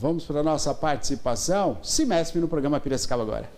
vamos para a nossa participação. Cimesp no programa Piracicaba agora.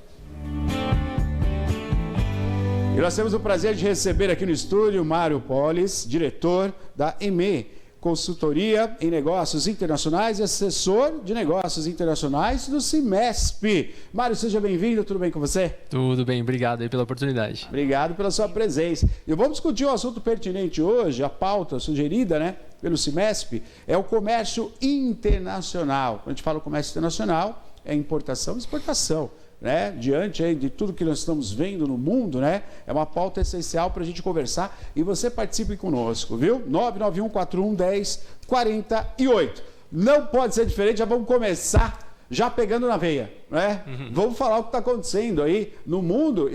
E nós temos o prazer de receber aqui no estúdio Mário Polis, diretor da EME, Consultoria em Negócios Internacionais e assessor de negócios internacionais do Cimesp. Mário, seja bem-vindo, tudo bem com você? Tudo bem, obrigado aí pela oportunidade. Obrigado pela sua presença. E vamos discutir um assunto pertinente hoje, a pauta sugerida, né, pelo Cimesp, é o comércio internacional. Quando a gente fala comércio internacional, é importação e exportação. Né? Diante aí de tudo que nós estamos vendo no mundo, né? É uma pauta essencial para a gente conversar e você participe conosco, viu? 991411048. Não pode ser diferente, já vamos começar já pegando na veia, né? Vamos falar o que está acontecendo aí no mundo,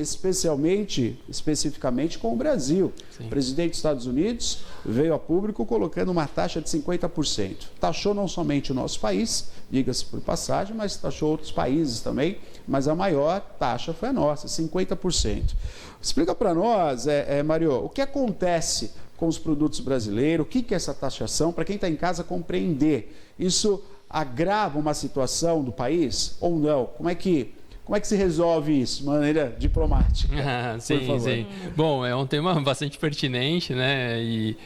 especificamente com o Brasil. Sim. O presidente dos Estados Unidos veio a público colocando uma taxa de 50%. Taxou não somente o nosso país, diga-se por passagem, mas taxou outros países também, mas a maior taxa foi a nossa, 50%. Explica para nós, Mário, o que acontece com os produtos brasileiros, o que é essa taxação, para quem está em casa compreender. Isso agrava uma situação do país ou não? Como é que se resolve isso de maneira diplomática? Sim, por favor. Sim. Bom, é um tema bastante pertinente, né? E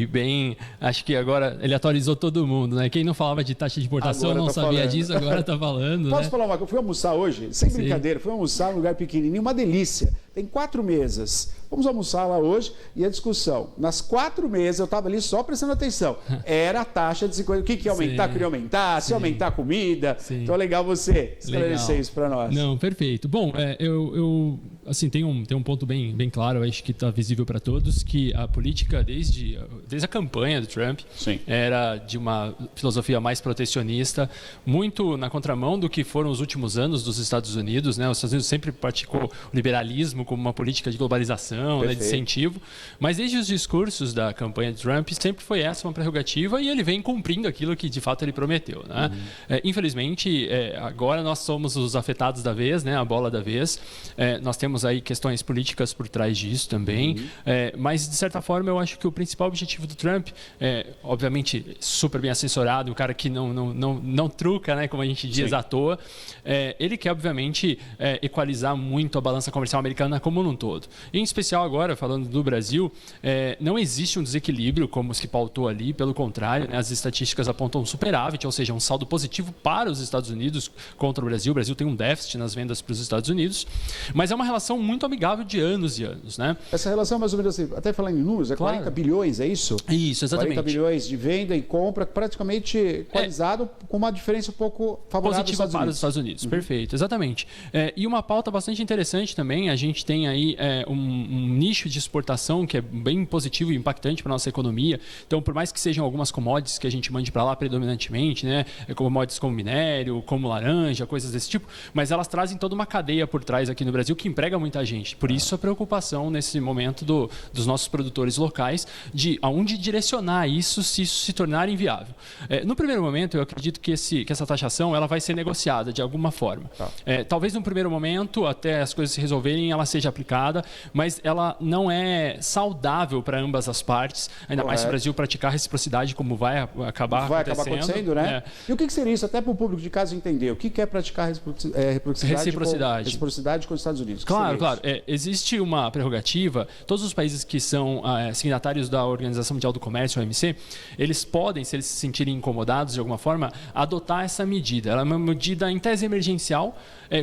bem, acho que agora ele atualizou todo mundo, né? Quem não falava de taxa de importação não sabia disso, agora está falando. Posso falar uma coisa? Eu fui almoçar hoje, sem brincadeira, fui almoçar num lugar pequenininho, uma delícia. Tem 4 mesas. Vamos almoçar lá hoje e a discussão. Nas 4 mesas, eu estava ali só prestando atenção. Era a taxa de 50%. O que ia aumentar? Queria aumentar? Se aumentar a comida? Sim. Então é legal você esclarecer isso para nós. Não, perfeito. Bom, eu assim, tem um ponto bem claro, acho que está visível para todos, que a política, desde a campanha do Trump, era de uma filosofia mais protecionista, muito na contramão do que foram os últimos anos dos Estados Unidos, né? Os Estados Unidos sempre praticou o liberalismo como uma política de globalização, né, de incentivo, mas desde os discursos da campanha de Trump sempre foi essa uma prerrogativa e ele vem cumprindo aquilo que de fato ele prometeu, né? Infelizmente, agora nós somos os afetados da vez, né, a bola da vez, nós temos aí questões políticas por trás disso também, mas de certa forma eu acho que o principal objetivo do Trump, obviamente super bem assessorado, um cara que não truca, né, como a gente diz à toa, ele quer obviamente equalizar muito a balança comercial americana como um todo. Em especial agora, falando do Brasil, não existe um desequilíbrio como se pautou ali, pelo contrário, né, as estatísticas apontam um superávit, ou seja, um saldo positivo para os Estados Unidos contra o Brasil. O Brasil tem um déficit nas vendas para os Estados Unidos, mas é uma relação muito amigável de anos e anos, né?Essa relação mais ou menos assim, até falando em números, 40 bilhões, é isso? Isso, exatamente. 40 bilhões de venda e compra, praticamente equalizado, com uma diferença um pouco favorável positiva para os Estados Unidos. Perfeito, exatamente. E uma pauta bastante interessante também, a gente tem aí um nicho de exportação que é bem positivo e impactante para a nossa economia. Então, por mais que sejam algumas commodities que a gente mande para lá predominantemente, né, commodities como minério, como laranja, coisas desse tipo, mas elas trazem toda uma cadeia por trás aqui no Brasil que emprega muita gente. Por isso a preocupação nesse momento dos nossos produtores locais de aonde direcionar isso se isso se tornar inviável. No primeiro momento, eu acredito que essa taxação ela vai ser negociada de alguma forma. Talvez no primeiro momento, até as coisas se resolverem, ela seja aplicada, mas ela não é saudável para ambas as partes, ainda mais se o Brasil praticar reciprocidade, como vai acabar acontecendo, né? E o que seria isso, até para o público de casa entender? O que é praticar reciprocidade com os Estados Unidos? Claro. Existe uma prerrogativa, todos os países que são signatários da Organização Mundial do Comércio, OMC, eles podem, se eles se sentirem incomodados de alguma forma, adotar essa medida. Ela é uma medida em tese emergencial,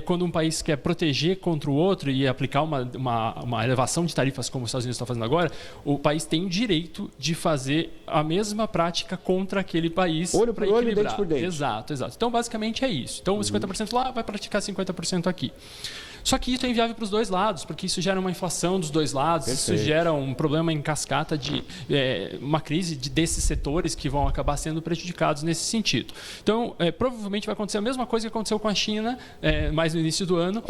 quando um país quer proteger contra o outro e aplicar uma elevação de tarifas como os Estados Unidos estão fazendo agora, o país tem o direito de fazer a mesma prática contra aquele país. Olho por olho, dente por dente. Exato. Então, basicamente é isso. Então, 50% lá vai praticar 50% aqui. Só que isso é inviável para os dois lados, porque isso gera uma inflação dos dois lados, isso gera um problema em cascata de uma crise desses setores que vão acabar sendo prejudicados nesse sentido. Então, provavelmente vai acontecer a mesma coisa que aconteceu com a China, mais no início do ano.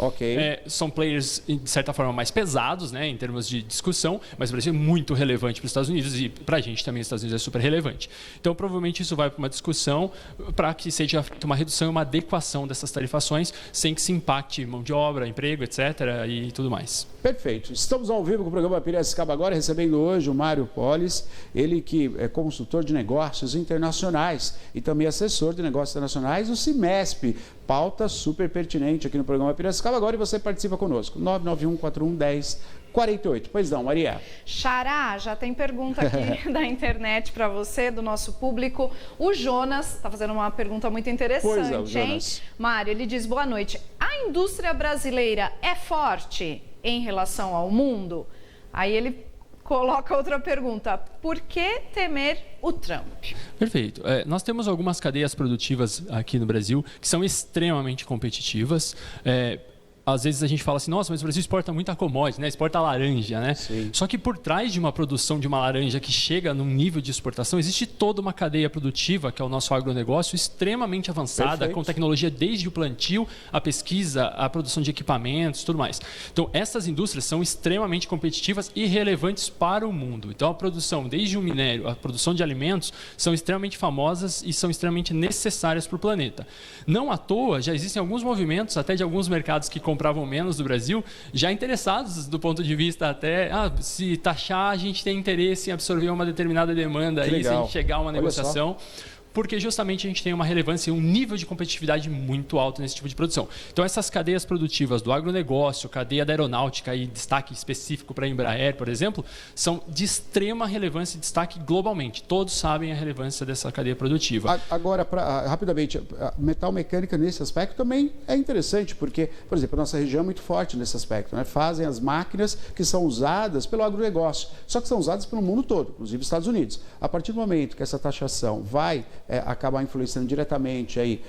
São players, de certa forma, mais pesados, né, em termos de discussão, mas o Brasil é muito relevante para os Estados Unidos e para a gente também os Estados Unidos é super relevante. Então, provavelmente isso vai para uma discussão para que seja feita uma redução e uma adequação dessas tarifações sem que se impacte mão de obra, emprego emprego, etc. e tudo mais. Perfeito. Estamos ao vivo com o programa Piracicaba agora, recebendo hoje o Mário Polis, ele que é consultor de negócios internacionais e também assessor de negócios internacionais do CIMESP. Pauta super pertinente aqui no programa Piracicaba agora e você participa conosco. 991411048. Pois não, Maria. Xará, já tem pergunta aqui da internet para você, do nosso público. O Jonas está fazendo uma pergunta muito interessante, pois é, Jonas. hein? Mário, ele diz, boa noite. A indústria brasileira é forte em relação ao mundo? Aí ele coloca outra pergunta. Por que temer o Trump? Perfeito. Nós temos algumas cadeias produtivas aqui no Brasil que são extremamente competitivas. Às vezes a gente fala assim, nossa, mas o Brasil exporta muita commodity, né? Exporta laranja, né? Sim. Só que por trás de uma produção de uma laranja que chega num nível de exportação, existe toda uma cadeia produtiva, que é o nosso agronegócio, extremamente avançada, Perfeito. com tecnologia desde o plantio, a pesquisa, a produção de equipamentos, tudo mais. Então, essas indústrias são extremamente competitivas e relevantes para o mundo. Então, a produção, desde o minério, a produção de alimentos, são extremamente famosas e são extremamente necessárias para o planeta. Não à toa, já existem alguns movimentos, até de alguns mercados que compravam menos do Brasil, já interessados do ponto de vista até, se taxar, a gente tem interesse em absorver uma determinada demanda, aí, se a gente chegar a uma negociação. Porque justamente a gente tem uma relevância e um nível de competitividade muito alto nesse tipo de produção. Então, essas cadeias produtivas do agronegócio, cadeia da aeronáutica e destaque específico para a Embraer, por exemplo, são de extrema relevância e destaque globalmente. Todos sabem a relevância dessa cadeia produtiva. Agora, rapidamente, a metal mecânica nesse aspecto também é interessante, porque, por exemplo, a nossa região é muito forte nesse aspecto, né? Fazem as máquinas que são usadas pelo agronegócio, só que são usadas pelo mundo todo, inclusive os Estados Unidos. A partir do momento que essa taxação vai acabar influenciando diretamente aí,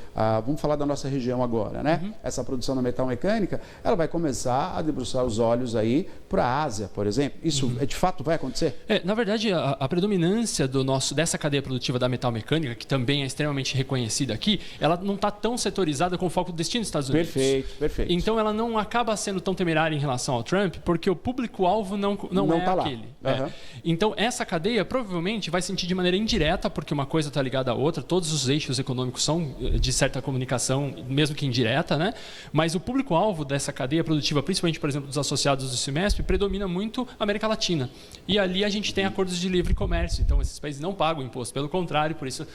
vamos falar da nossa região agora, né? Uhum. Essa produção da metal mecânica, ela vai começar a debruçar os olhos aí para a Ásia, por exemplo. Isso de fato vai acontecer? Na verdade, a predominância dessa cadeia produtiva da metal mecânica, que também é extremamente reconhecida aqui, ela não está tão setorizada com foco do destino dos Estados Unidos. Perfeito. Então, ela não acaba sendo tão temerária em relação ao Trump, porque o público-alvo não é tá aquele. Uhum. Então, essa cadeia provavelmente vai sentir de maneira indireta, porque uma coisa está ligada à outra, todos os eixos econômicos são de certa comunicação, mesmo que indireta, né? Mas o público-alvo dessa cadeia produtiva, principalmente, por exemplo, dos associados do CIMESP, predomina muito a América Latina. E ali a gente tem acordos de livre comércio, então esses países não pagam imposto, pelo contrário, por isso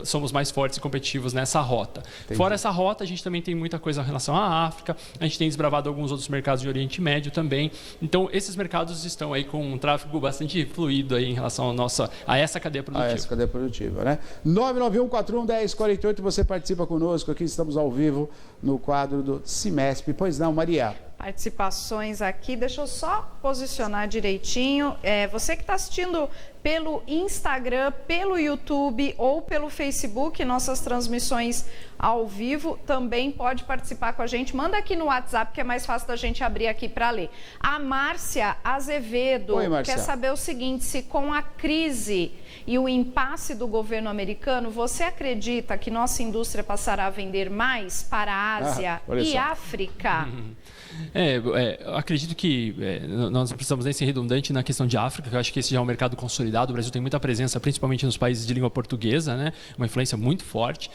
somos mais fortes e competitivos nessa rota. Entendi. Fora essa rota, a gente também tem muita coisa em relação à África, a gente tem desbravado alguns outros mercados de Oriente Médio também. Então, esses mercados estão aí com um tráfego bastante fluido aí em relação a essa cadeia produtiva. A essa cadeia produtiva, né? 991411048, você participa conosco aqui, estamos ao vivo no quadro do CIMESP. Pois não, Maria? Participações aqui, deixa eu só posicionar direitinho. Você que está assistindo pelo Instagram, pelo YouTube ou pelo Facebook, nossas transmissões ao vivo, também pode participar com a gente. Manda aqui no WhatsApp, que é mais fácil da gente abrir aqui para ler. A Márcia Azevedo quer saber o seguinte, se com a crise e o impasse do governo americano, você acredita que nossa indústria passará a vender mais para a Ásia e África? Acredito que nós não precisamos nem ser redundante na questão de África, que eu acho que esse já é um mercado consolidado. O Brasil tem muita presença, principalmente nos países de língua portuguesa, né? Uma influência muito forte.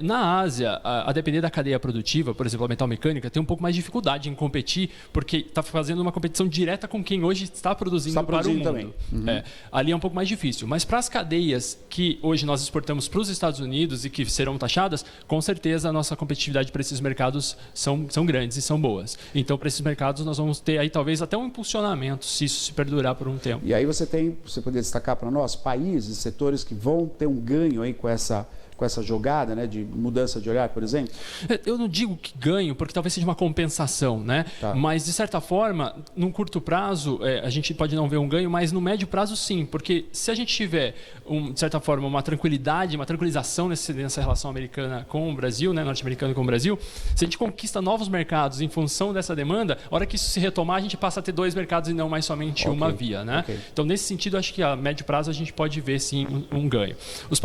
Na Ásia, a depender da cadeia produtiva, por exemplo, a metal mecânica, tem um pouco mais de dificuldade em competir, porque está fazendo uma competição direta com quem hoje está produzindo para o mundo. Também. Uhum. Ali é um pouco mais difícil. Mas para as cadeias que hoje nós exportamos para os Estados Unidos e que serão taxadas, com certeza a nossa competitividade para esses mercados são grandes e são boas. Então, para esses mercados, nós vamos ter aí talvez até um impulsionamento, se isso se perdurar por um tempo. E aí você poderia destacar para nós países, setores que vão ter um ganho aí com essa jogada, né, de mudança de olhar, por exemplo? Eu não digo que ganho, porque talvez seja uma compensação, né? Tá. Mas, de certa forma, num curto prazo, a gente pode não ver um ganho, mas no médio prazo, sim. Porque se a gente tiver, de certa forma, uma tranquilização nessa relação americana com o Brasil, né, norte-americana com o Brasil, se a gente conquista novos mercados em função dessa demanda, a hora que isso se retomar, a gente passa a ter dois mercados e não mais somente uma via, né? Então, nesse sentido, acho que a médio prazo a gente pode ver, sim, um ganho. Os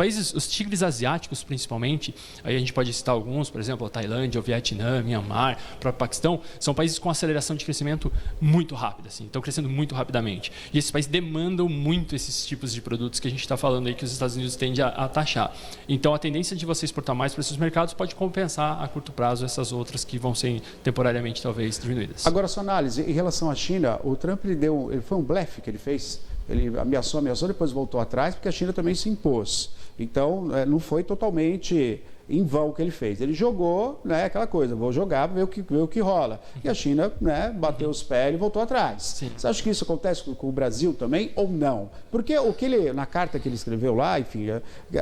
tigres asiáticos, asiáticos, principalmente, aí a gente pode citar alguns, por exemplo, a Tailândia, o Vietnã, Myanmar, o próprio Paquistão, são países com aceleração de crescimento muito rápida, assim, estão crescendo muito rapidamente. E esses países demandam muito esses tipos de produtos que a gente está falando aí que os Estados Unidos tendem a taxar. Então, a tendência de você exportar mais para esses mercados pode compensar a curto prazo essas outras que vão ser temporariamente, talvez, diminuídas. Agora, sua análise, em relação à China, o Trump ele foi um blefe que ele fez? Ele ameaçou, depois voltou atrás, porque a China também se impôs. Então, não foi totalmente em vão que ele fez. Ele jogou, né, aquela coisa, vou jogar, ver o que rola. E a China, né, bateu os pés e voltou atrás. Sim. Você acha que isso acontece com o Brasil também ou não? Porque o que ele, na carta que ele escreveu lá, enfim,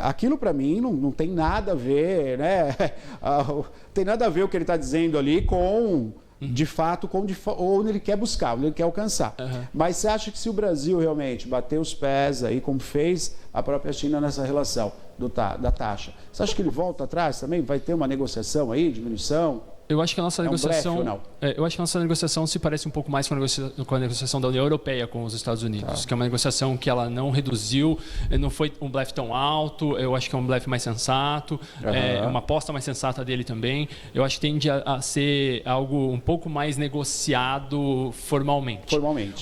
aquilo para mim não tem nada a ver, né? Tem nada a ver o que ele está dizendo ali com... de fato, onde ele quer buscar, onde ele quer alcançar. Mas você acha que se o Brasil realmente bater os pés aí, como fez a própria China nessa relação da taxa, você acha que ele volta atrás também? Vai ter uma negociação aí, diminuição? Eu acho que a nossa negociação, eu acho que a nossa negociação se parece um pouco mais com a negociação da União Europeia com os Estados Unidos, que é uma negociação que ela não reduziu, não foi um blefe tão alto, eu acho que é um blefe mais sensato, é uma aposta mais sensata dele também. Eu acho que tende a ser algo um pouco mais negociado formalmente.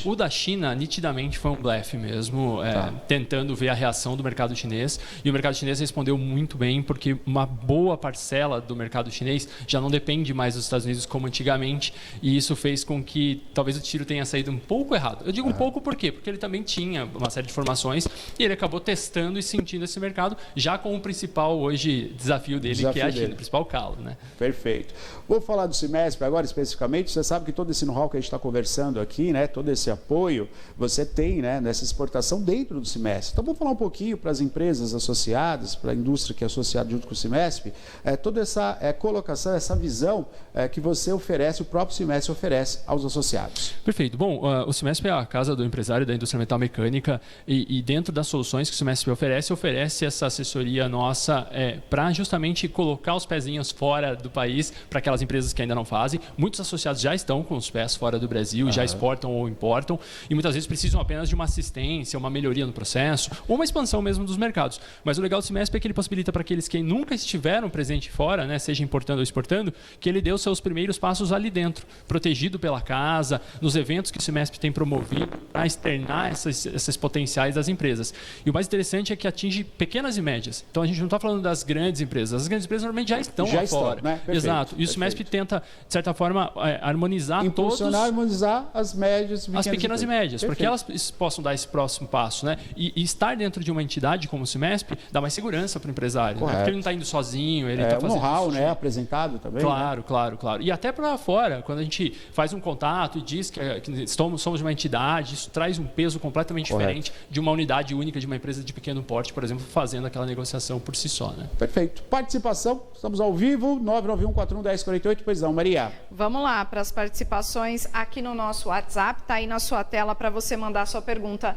O da China, nitidamente, foi um blefe mesmo, tentando ver a reação do mercado chinês, e o mercado chinês respondeu muito bem, porque uma boa parcela do mercado chinês já não depende mais dos Estados Unidos como antigamente, e isso fez com que talvez o tiro tenha saído um pouco errado. Eu digo um pouco por quê? Porque ele também tinha uma série de informações e ele acabou testando e sentindo esse mercado já com o principal hoje desafio dele, que é a China, o principal calo, né? Perfeito. Vou falar do Cimesp agora especificamente. Você sabe que todo esse know-how que a gente está conversando aqui, né, todo esse apoio, você tem, né, nessa exportação dentro do Cimesp. Então vamos falar um pouquinho para as empresas associadas, para a indústria que é associada junto com o Cimesp, toda essa colocação, essa visão que você oferece, o próprio Cimesp oferece aos associados. Perfeito. Bom, o Cimesp é a casa do empresário da indústria metal mecânica e dentro das soluções que o Cimesp oferece essa assessoria nossa para justamente colocar os pezinhos fora do país para aquelas empresas que ainda não fazem. Muitos associados já estão com os pés fora do Brasil, já exportam ou importam e muitas vezes precisam apenas de uma assistência, uma melhoria no processo ou uma expansão mesmo dos mercados. Mas o legal do Cimesp é que ele possibilita para aqueles que nunca estiveram presente fora, né, seja importando ou exportando, que ele dê os seus primeiros passos ali dentro, protegido pela casa, nos eventos que o Cimesp tem promovido para externar esses potenciais das empresas. E o mais interessante é que atinge pequenas e médias. Então a gente não está falando das grandes empresas. As grandes empresas normalmente já estão lá fora. Né? Perfeito, exato. E o Cimesp tenta, de certa forma, harmonizar harmonizar as médias, as pequenas e médias, para que elas possam dar esse próximo passo, né? E estar dentro de uma entidade como o Cimesp dá mais segurança para o empresário, né? Porque ele não está indo sozinho, ele está fazendo know-how, né, apresentado também. Claro, né? Claro. E até para fora, quando a gente faz um contato e diz que somos uma entidade, isso traz um peso completamente diferente de uma unidade única de uma empresa de pequeno porte, por exemplo, fazendo aquela negociação por si só, né? Perfeito. Participação, estamos ao vivo, 991411048. Pois não, Maria. Vamos lá para as participações aqui no nosso WhatsApp, está aí na sua tela para você mandar a sua pergunta.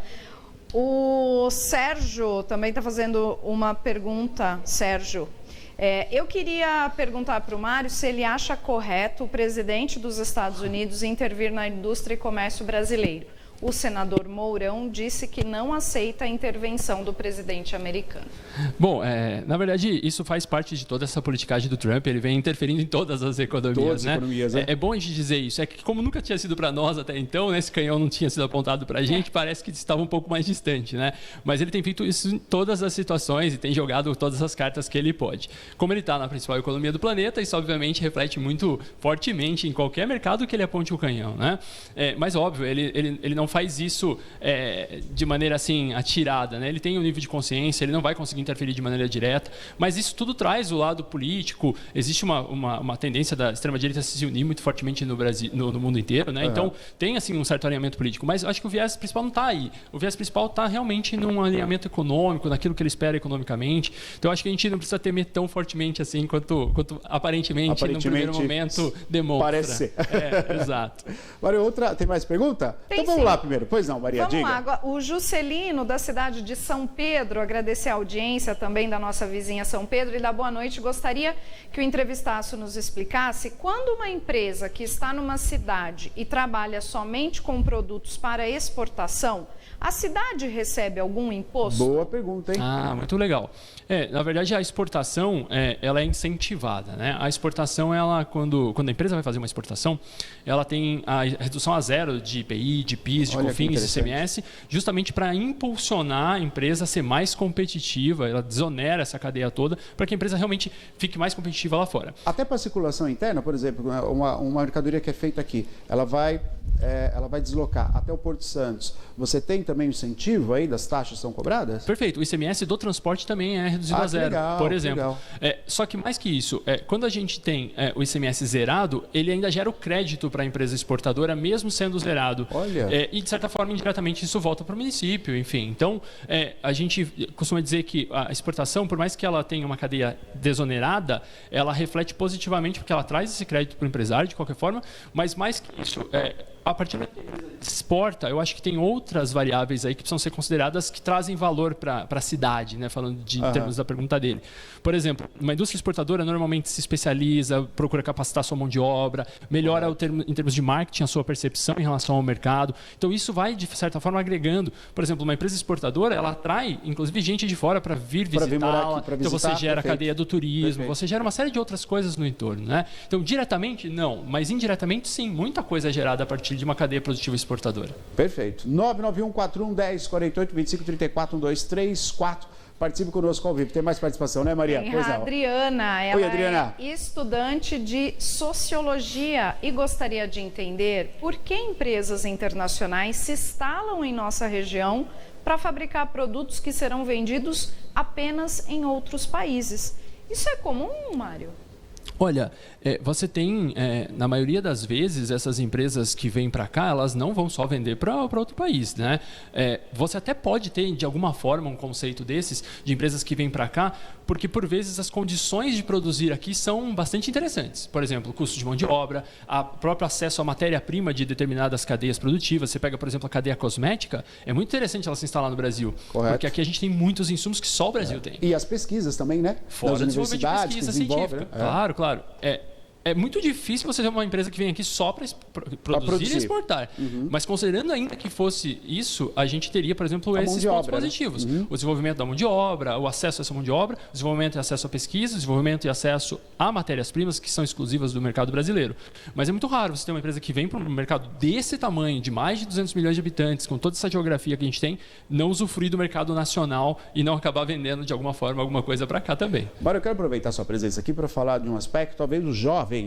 O Sérgio também está fazendo uma pergunta, Sérgio. Eu queria perguntar para o Mário se ele acha correto o presidente dos Estados Unidos intervir na indústria e comércio brasileiro. O senador Mourão disse que não aceita a intervenção do presidente americano. Bom, na verdade, isso faz parte de toda essa politicagem do Trump. Ele vem interferindo em todas as economias, né? É bom a gente dizer isso. É que como nunca tinha sido para nós até então, né, esse canhão não tinha sido apontado para a gente, parece que estava um pouco mais distante, né? Mas ele tem feito isso em todas as situações e tem jogado todas as cartas que ele pode. Como ele está na principal economia do planeta, isso obviamente reflete muito fortemente em qualquer mercado que ele aponte o canhão, né? Mas óbvio, ele não faz isso de maneira assim atirada, né? Ele tem um nível de consciência, ele não vai conseguir interferir de maneira direta, mas isso tudo traz o lado político. Existe uma tendência da extrema-direita a se unir muito fortemente no Brasil, no mundo inteiro, né? Então tem assim um certo alinhamento político, mas acho que o viés principal não está aí. O viés principal está realmente num alinhamento econômico, naquilo que ele espera economicamente. Então acho que a gente não precisa temer tão fortemente assim quanto aparentemente no primeiro momento demonstra. Parece ser. Exato. Mário, tem mais pergunta? Tem, então vamos lá primeiro. Pois não, Maria, vamos diga. Lá. Agora, o Juscelino, da cidade de São Pedro, agradecer a audiência também da nossa vizinha São Pedro e da boa noite. Gostaria que o entrevistaço nos explicasse quando uma empresa que está numa cidade e trabalha somente com produtos para exportação, A cidade recebe algum imposto? Boa pergunta, hein? Muito legal. Na verdade, a exportação ela é incentivada, né? A exportação, quando a empresa vai fazer uma exportação, ela tem a redução a zero de IPI, de PIS, de COFINS, de ICMS, justamente para impulsionar a empresa a ser mais competitiva. Ela desonera essa cadeia toda para que a empresa realmente fique mais competitiva lá fora. Até para a circulação interna, por exemplo, uma mercadoria que é feita aqui, ela vai deslocar até o Porto Santos. Você tem também o incentivo aí das taxas que são cobradas? Perfeito. O ICMS do transporte também é reduzido a zero, legal, por exemplo. Só que mais que isso, quando a gente tem o ICMS zerado, ele ainda gera o crédito para a empresa exportadora, mesmo sendo zerado. Olha. E, de certa forma, indiretamente, isso volta para o município, enfim. Então, a gente costuma dizer que a exportação, por mais que ela tenha uma cadeia desonerada, ela reflete positivamente, porque ela traz esse crédito para o empresário, de qualquer forma, mas mais que isso, a partir da exporta, eu acho que tem outras variáveis aí que precisam ser consideradas que trazem valor para a cidade, né? Falando em termos da pergunta dele. Por exemplo, uma indústria exportadora normalmente se especializa, procura capacitar sua mão de obra, melhora em termos de marketing a sua percepção em relação ao mercado. Então isso vai, de certa forma, agregando. Por exemplo, uma empresa exportadora, ela atrai, inclusive, gente de fora para vir visitá-la. Então você gera a cadeia do turismo, você gera uma série de outras coisas no entorno, né? Então, diretamente, não, mas indiretamente, sim, muita coisa é gerada a partir de uma cadeia produtiva exportadora. Perfeito. 991411048 2534 1234. Participe conosco ao vivo. Tem mais participação, né, Maria? Tem a Adriana. Ela Adriana. É estudante de Sociologia e gostaria de entender por que empresas internacionais se instalam em nossa região para fabricar produtos que serão vendidos apenas em outros países. Isso é comum, Mário? Olha, você tem, na maioria das vezes, essas empresas que vêm para cá, elas não vão só vender para outro país, né? Você até pode ter, de alguma forma, um conceito desses, de empresas que vêm para cá, porque, por vezes, as condições de produzir aqui são bastante interessantes. Por exemplo, o custo de mão de obra, o próprio acesso à matéria-prima de determinadas cadeias produtivas. Você pega, por exemplo, a cadeia cosmética, é muito interessante ela se instalar no Brasil. Correto. Porque aqui a gente tem muitos insumos que só o Brasil tem. E as pesquisas também, né? Fora das universidades, de pesquisa científica. Claro, claro. É muito difícil você ter uma empresa que vem aqui só para produzir e exportar. Mas considerando ainda que fosse isso, a gente teria, por exemplo, esses pontos positivos. Né? O desenvolvimento da mão de obra, o acesso a essa mão de obra, o desenvolvimento e acesso à pesquisa, o desenvolvimento e acesso a matérias-primas que são exclusivas do mercado brasileiro. Mas é muito raro você ter uma empresa que vem para um mercado desse tamanho, de mais de 200 milhões de habitantes, com toda essa geografia que a gente tem, não usufruir do mercado nacional e não acabar vendendo de alguma forma alguma coisa para cá também. Mário, eu quero aproveitar a sua presença aqui para falar de um aspecto, talvez os jovens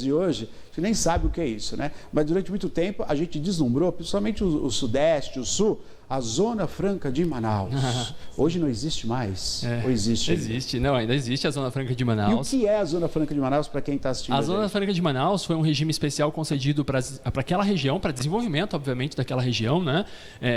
de hoje, que nem sabe o que é isso, né? Mas durante muito tempo a gente deslumbrou, principalmente o Sudeste, o Sul, a Zona Franca de Manaus. Hoje não existe mais? Ou existe? Existe, não, ainda existe a Zona Franca de Manaus. E o que é a Zona Franca de Manaus para quem está assistindo? A Zona Franca de Manaus foi um regime especial concedido para aquela região, para desenvolvimento, obviamente, daquela região, né?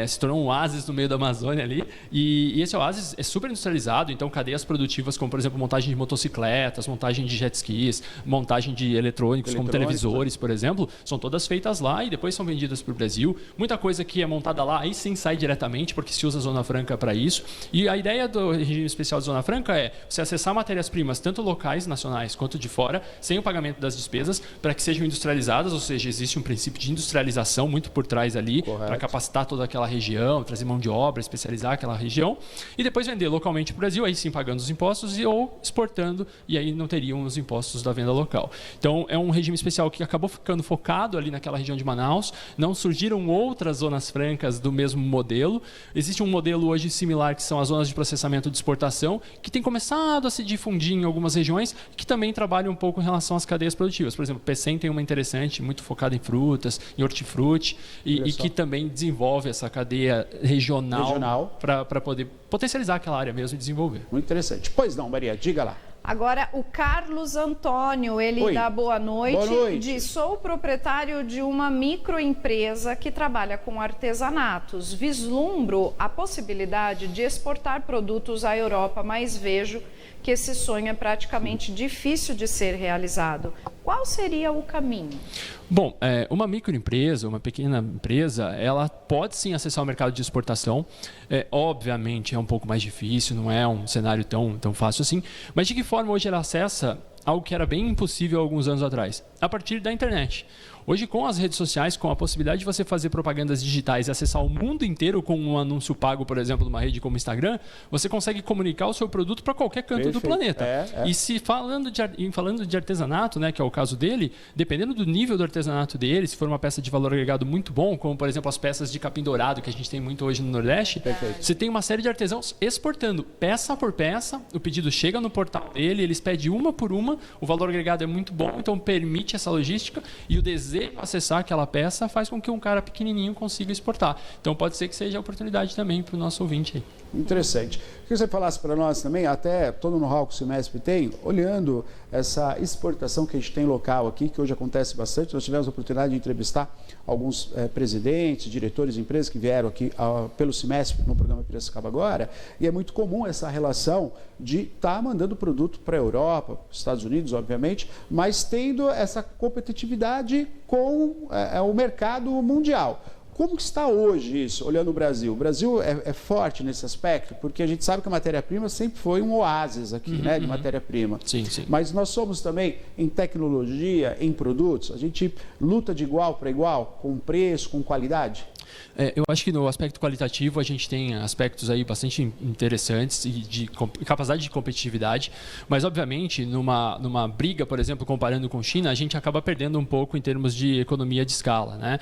Se tornou um oásis no meio da Amazônia ali. E esse oásis é super industrializado, então cadeias produtivas como, por exemplo, montagem de motocicletas, montagem de jet skis, montagem de eletrônicos como televisores, por exemplo, são todas feitas lá e depois são vendidas para o Brasil. Muita coisa que é montada lá, aí sim sai diretamente, porque se usa a Zona Franca para isso. E a ideia do regime especial de Zona Franca é você acessar matérias-primas, tanto locais, nacionais, quanto de fora, sem o pagamento das despesas, para que sejam industrializadas, ou seja, existe um princípio de industrialização muito por trás ali, para capacitar toda aquela região, trazer mão de obra, especializar aquela região, e depois vender localmente para o Brasil, aí sim pagando os impostos ou exportando, e aí não teriam os impostos da venda local. Então, é um regime especial que acabou ficando focado ali naquela região de Manaus, não surgiram outras zonas francas do mesmo modelo. Existe um modelo hoje similar, que são as zonas de processamento de exportação, que tem começado a se difundir em algumas regiões, que também trabalham um pouco em relação às cadeias produtivas. Por exemplo, o Pecém tem uma interessante, muito focada em frutas, em hortifruti, e que também desenvolve essa cadeia regional. Para poder potencializar aquela área mesmo e desenvolver. Muito interessante. Pois não, Maria, diga lá. Agora, o Carlos Antônio, ele dá boa noite, diz: sou proprietário de uma microempresa que trabalha com artesanatos. Vislumbro a possibilidade de exportar produtos à Europa, mas vejo que esse sonho é praticamente difícil de ser realizado. Qual seria o caminho? Bom, uma microempresa, uma pequena empresa, ela pode sim acessar o mercado de exportação. Obviamente é um pouco mais difícil, não é um cenário tão fácil assim. Mas de que forma hoje ela acessa algo que era bem impossível há alguns anos atrás? a partir da internet. Hoje, com as redes sociais, com a possibilidade de você fazer propagandas digitais e acessar o mundo inteiro com um anúncio pago, por exemplo, numa rede como o Instagram, você consegue comunicar o seu produto para qualquer canto do planeta. E se falando de artesanato, né, que é o caso dele, dependendo do nível do artesanato dele, se for uma peça de valor agregado muito bom, como, por exemplo, as peças de capim dourado que a gente tem muito hoje no Nordeste, você tem uma série de artesãos exportando peça por peça, o pedido chega no portal dele, eles pedem uma por uma, o valor agregado é muito bom, então permite essa logística e o desejo de acessar aquela peça faz com que um cara pequenininho consiga exportar. Então pode ser que seja a oportunidade também para o nosso ouvinte aí. Interessante. Queria que você falasse para nós também, até todo o know-how que o Cimesp tem, olhando essa exportação que a gente tem local aqui, que hoje acontece bastante. Nós tivemos a oportunidade de entrevistar alguns presidentes, diretores de empresas que vieram aqui pelo Cimesp no programa Piracicaba Agora, e é muito comum essa relação de estar mandando produto para a Europa, para os Estados Unidos, obviamente, mas tendo essa competitividade com o mercado mundial. Como que está hoje isso, olhando o Brasil? O Brasil é forte nesse aspecto, porque a gente sabe que a matéria-prima sempre foi um oásis aqui, né, de matéria-prima. Sim, sim. Mas nós somos também em tecnologia, em produtos, a gente luta de igual para igual, com preço, com qualidade? Eu acho que no aspecto qualitativo a gente tem aspectos aí bastante interessantes e de capacidade de competitividade, mas obviamente numa briga, por exemplo, comparando com China, a gente acaba perdendo um pouco em termos de economia de escala, né?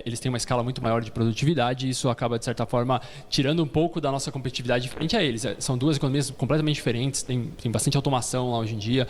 Eles têm uma escala muito maior de produtividade e isso acaba, de certa forma, tirando um pouco da nossa competitividade frente a eles. São duas economias completamente diferentes, tem bastante automação lá hoje em dia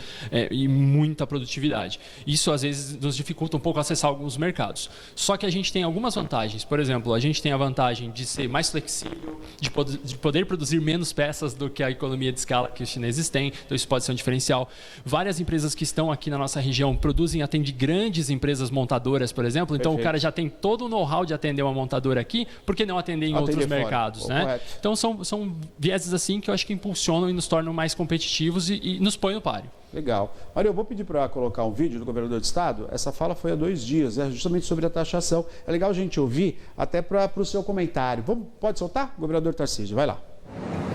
e muita produtividade. Isso, às vezes, nos dificulta um pouco acessar alguns mercados. Só que a gente tem algumas vantagens. Por exemplo, a gente tem a vantagem de ser mais flexível, de poder produzir menos peças do que a economia de escala que os chineses têm, então isso pode ser um diferencial. Várias empresas que estão aqui na nossa região produzem e atendem grandes empresas montadoras, por exemplo, então o cara já tem todo o know-how de atender uma montadora aqui, por que não atender em outros mercados, né? Correto. Então são vieses assim que eu acho que impulsionam e nos tornam mais competitivos e nos põem no páreo. Legal. Mário, eu vou pedir para colocar um vídeo do governador do estado. Essa fala foi há 2 dias, justamente sobre a taxação. É legal a gente ouvir até para o seu comentário. Pode soltar? Governador Tarcísio, vai lá.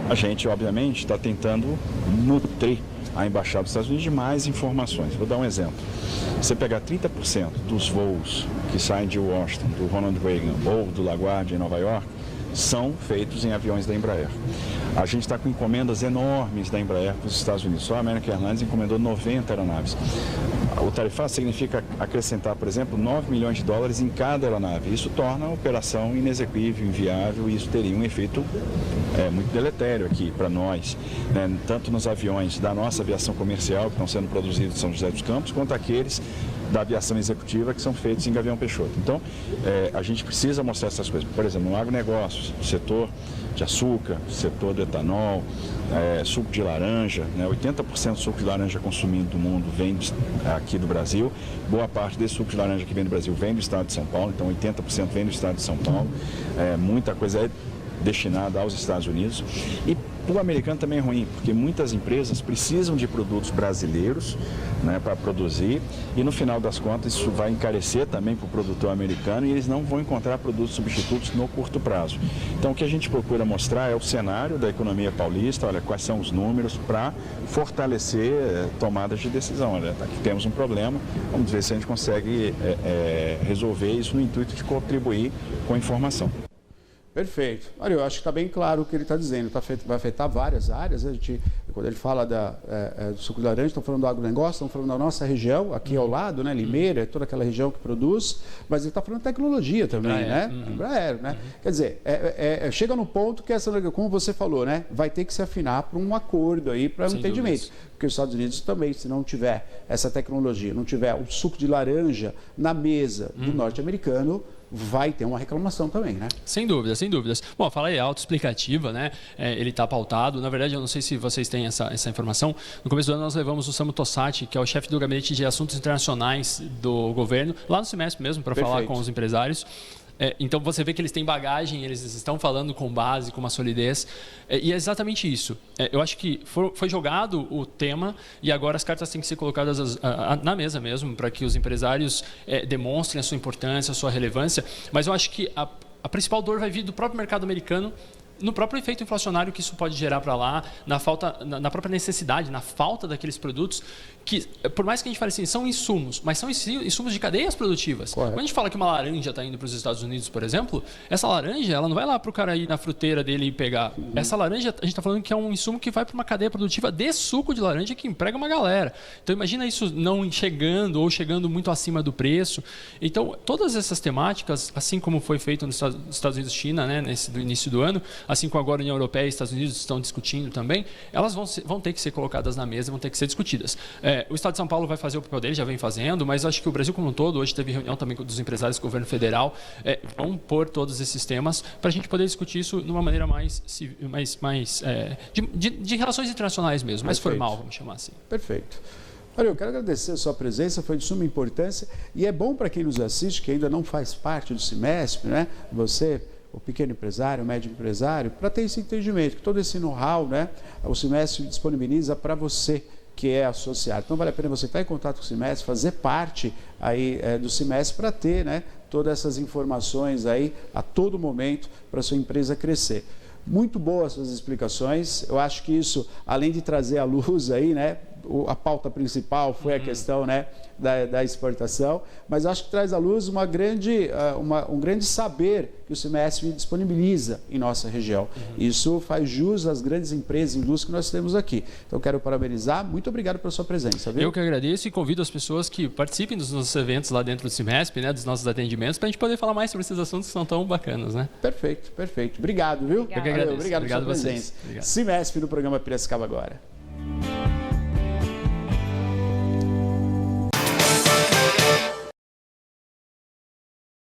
A gente, obviamente, está tentando nutrir a Embaixada dos Estados Unidos de mais informações. Vou dar um exemplo. Você pegar 30% dos voos que saem de Washington, do Ronald Reagan ou do LaGuardia em Nova York, são feitos em aviões da Embraer. A gente está com encomendas enormes da Embraer para os Estados Unidos. Só a American Airlines encomendou 90 aeronaves. O tarifaço significa acrescentar, por exemplo, 9 milhões de dólares em cada aeronave. Isso torna a operação inexequível, inviável, e isso teria um efeito muito deletério aqui para nós, né? Tanto nos aviões da nossa aviação comercial, que estão sendo produzidos em São José dos Campos, quanto aqueles da aviação executiva que são feitos em Gavião Peixoto. Então, a gente precisa mostrar essas coisas. Por exemplo, no agronegócio, setor de açúcar, setor do etanol, suco de laranja, né? 80% do suco de laranja consumido do mundo vem aqui do Brasil. Boa parte desse suco de laranja que vem do Brasil vem do estado de São Paulo, então 80% vem do estado de São Paulo. Muita coisa é destinada aos Estados Unidos. E para o americano também é ruim, porque muitas empresas precisam de produtos brasileiros, né, para produzir, e no final das contas isso vai encarecer também para o produtor americano e eles não vão encontrar produtos substitutos no curto prazo. Então o que a gente procura mostrar é o cenário da economia paulista, olha quais são os números para fortalecer tomadas de decisão. Olha, aqui temos um problema, vamos ver se a gente consegue resolver isso no intuito de contribuir com a informação. Perfeito. Mário, eu acho que está bem claro o que ele está dizendo. Vai afetar várias áreas. Quando ele fala do suco de laranja, estão falando do agronegócio, estão falando da nossa região, aqui ao lado, né? Limeira, toda aquela região que produz, mas ele está falando de tecnologia também, né? Embraer, né? Quer dizer, chega no ponto que essa, como você falou, né? Vai ter que se afinar para um acordo aí, para um entendimento. Porque os Estados Unidos também, se não tiver essa tecnologia, não tiver o suco de laranja na mesa do norte-americano, vai ter uma reclamação também, né? Sem dúvidas, sem dúvidas. Bom, a fala é autoexplicativa, né? Ele está pautado. Na verdade, eu não sei se vocês têm essa informação. No começo do ano, nós levamos o Samu Tossati, que é o chefe do Gabinete de Assuntos Internacionais do governo, lá no Cimesp mesmo, para falar com os empresários. Então, você vê que eles têm bagagem, eles estão falando com base, com uma solidez. E é exatamente isso. Eu acho que foi jogado o tema e agora as cartas têm que ser colocadas na mesa mesmo, para que os empresários demonstrem a sua importância, a sua relevância. Mas eu acho que a principal dor vai vir do próprio mercado americano no próprio efeito inflacionário que isso pode gerar para lá, na própria necessidade, na falta daqueles produtos que, por mais que a gente fale assim, são insumos, mas são insumos de cadeias produtivas. Correto. Quando a gente fala que uma laranja está indo para os Estados Unidos, por exemplo, essa laranja, ela não vai lá para o cara ir na fruteira dele e pegar. Essa laranja, a gente está falando que é um insumo que vai para uma cadeia produtiva de suco de laranja que emprega uma galera. Então, imagina isso não chegando ou chegando muito acima do preço. Então, todas essas temáticas, assim como foi feito nos Estados Unidos e China, né, no início do ano, assim como agora a União Europeia e Estados Unidos estão discutindo também, elas vão ter que ser colocadas na mesa, vão ter que ser discutidas. O Estado de São Paulo vai fazer o papel dele, já vem fazendo, mas acho que o Brasil como um todo, hoje teve reunião também dos empresários do governo federal, vão pôr todos esses temas para a gente poder discutir isso de uma maneira mais de relações internacionais mesmo, mais formal, vamos chamar assim. Perfeito. Olha, eu quero agradecer a sua presença, foi de suma importância e é bom para quem nos assiste, que ainda não faz parte do Cimesp, né? Você, o pequeno empresário, o médio empresário, para ter esse entendimento, que todo esse know-how, né, o Cimesp disponibiliza para você que é associado. Então vale a pena você estar em contato com o Cimesp, fazer parte aí do Cimesp para ter, né, todas essas informações aí a todo momento para a sua empresa crescer. Muito boas suas explicações. Eu acho que isso, além de trazer à luz aí, né, a pauta principal foi a questão, né, da exportação, mas acho que traz à luz um grande saber que o Cimesp disponibiliza em nossa região. Isso faz jus às grandes empresas e indústrias que nós temos aqui. Então, quero parabenizar. Muito obrigado pela sua presença. Viu? Eu que agradeço e convido as pessoas que participem dos nossos eventos lá dentro do Cimesp, né, dos nossos atendimentos, para a gente poder falar mais sobre esses assuntos que são tão bacanas, né? Perfeito, perfeito. Obrigado, viu? Eu que agradeço. Obrigado pela sua presença. Cimesp no programa Piracicaba Agora.